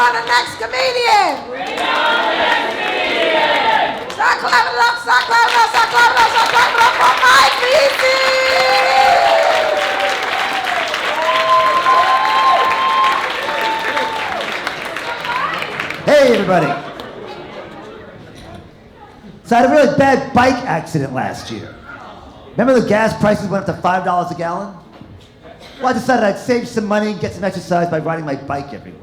on the next comedian. Bring on the next comedian. Start clapping it up, start clapping it up, start clapping it up, start clapping it up for my Veasey. Hey everybody. So I had a really bad bike accident last year. Remember the gas prices went up to $5 a gallon? Well, I decided I'd save some money and get some exercise by riding my bike everywhere.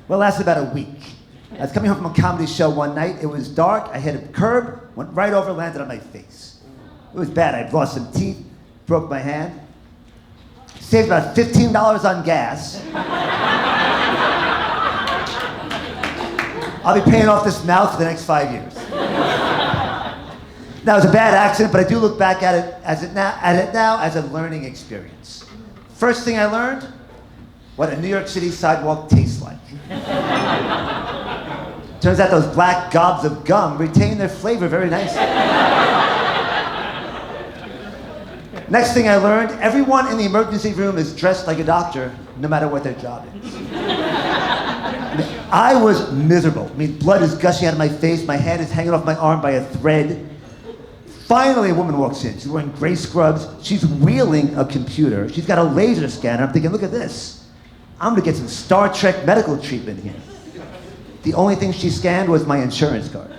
Well, it lasted about a week. I was coming home from a comedy show one night. It was dark. I hit a curb, went right over, landed on my face. It was bad. I lost some teeth, broke my hand. Saved about $15 on gas. I'll be paying off this mouth for the next 5 years. Now, it was a bad accident, but I do look back at it now as a learning experience. First thing I learned, what a New York City sidewalk tastes like. Turns out those black gobs of gum retain their flavor very nicely. Next thing I learned, everyone in the emergency room is dressed like a doctor, no matter what their job is. I was miserable. Blood is gushing out of my face. My hand is hanging off my arm by a thread. Finally, a woman walks in. She's wearing gray scrubs. She's wheeling a computer. She's got a laser scanner. I'm thinking, look at this. I'm gonna get some Star Trek medical treatment here. The only thing she scanned was my insurance card.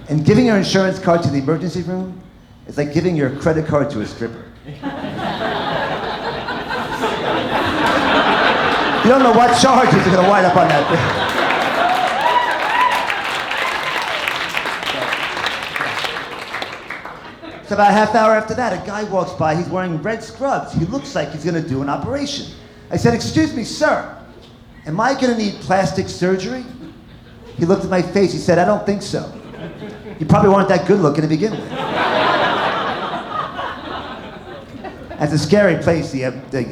And giving your insurance card to the emergency room is like giving your credit card to a stripper. You don't know what charges are gonna wind up on that thing. So about a half hour after that, a guy walks by. He's wearing red scrubs. He looks like he's gonna do an operation. I said, excuse me, sir, am I gonna need plastic surgery? He looked at my face. He said, I don't think so. You probably weren't that good looking to begin with. It's a scary place. The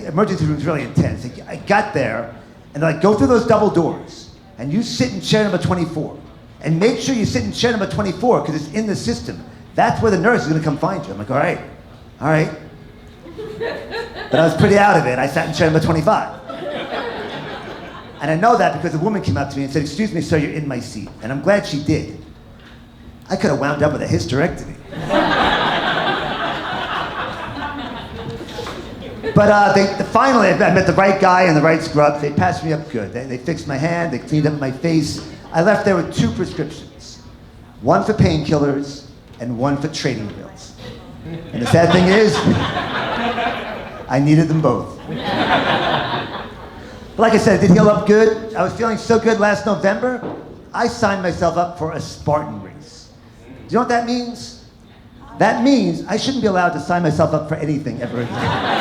emergency room is really intense. I got there, and they're like, go through those double doors, and you sit in chair number 24. And make sure you sit in chair number 24, because it's in the system. That's where the nurse is gonna come find you. I'm like, all right. But I was pretty out of it. I sat in chair number 25. And I know that because a woman came up to me and said, excuse me, sir, you're in my seat. And I'm glad she did. I could have wound up with a hysterectomy. But finally, I met the right guy in the right scrubs. They passed me up good. They fixed my hand, they cleaned up my face. I left there with 2 prescriptions. One for painkillers and one for training wheels. And the sad thing is, I needed them both. But like I said, it did heal up good. I was feeling so good last November, I signed myself up for a Spartan race. Do you know what that means? That means I shouldn't be allowed to sign myself up for anything ever again.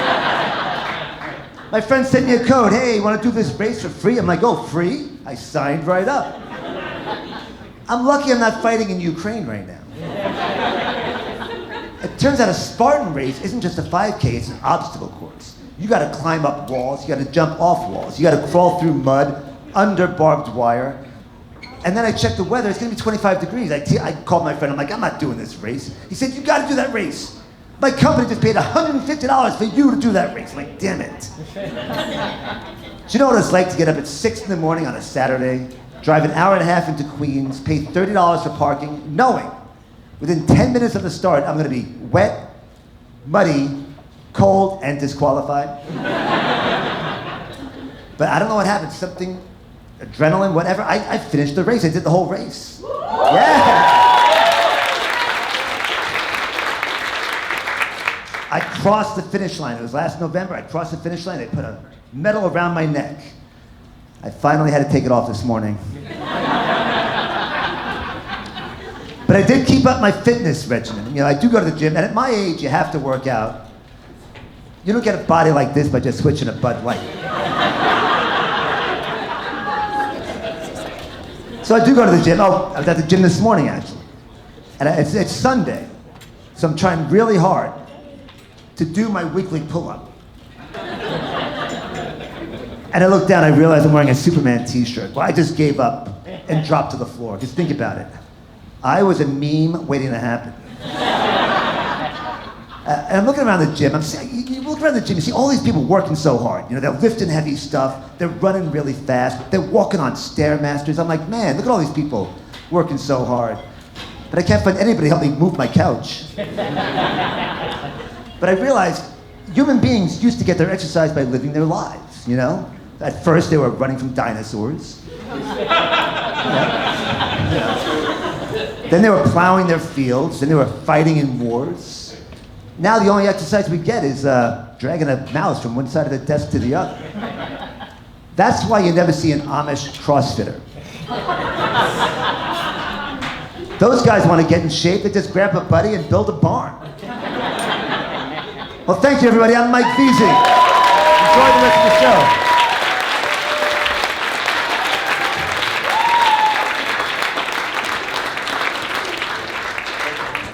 My friend sent me a code. Hey, you want to do this race for free? I'm like, oh, free? I signed right up. I'm lucky I'm not fighting in Ukraine right now. It turns out a Spartan race isn't just a 5K, it's an obstacle course. You gotta climb up walls, you gotta jump off walls, you gotta crawl through mud, under barbed wire. And then I checked the weather, it's gonna be 25 degrees. I called my friend, I'm like, I'm not doing this race. He said, you gotta do that race. My company just paid $150 for you to do that race. I'm like, damn it. Do you know what it's like to get up at 6 in the morning on a Saturday, drive an hour and a half into Queens, pay $30 for parking, knowing within 10 minutes of the start, I'm gonna be wet, muddy, cold, and disqualified? But I don't know what happened, something, adrenaline, whatever, I finished the race, I did the whole race. Yeah! I crossed the finish line. It was last November. I crossed the finish line. They put a medal around my neck. I finally had to take it off this morning. But I did keep up my fitness regimen. You know, I do go to the gym, and at my age, you have to work out. You don't get a body like this by just switching a Bud Light. So I do go to the gym. Oh, I was at the gym this morning, actually. And it's Sunday, so I'm trying really hard to do my weekly pull-up. And I look down, I realize I'm wearing a Superman t-shirt. Well, I just gave up and dropped to the floor, because think about it. I was a meme waiting to happen. And I'm looking around the gym. You look around the gym, you see all these people working so hard. You know, they're lifting heavy stuff. They're running really fast. They're walking on Stairmasters. I'm like, man, look at all these people working so hard. But I can't find anybody to help me move my couch. But I realized human beings used to get their exercise by living their lives, you know? At first, they were running from dinosaurs. Then they were plowing their fields. Then they were fighting in wars. Now the only exercise we get is dragging a mouse from one side of the desk to the other. That's why you never see an Amish CrossFitter. Those guys want to get in shape. They just grab a buddy and build a barn. Well, thank you, everybody. I'm Mike Veasey. Enjoy the rest of the show.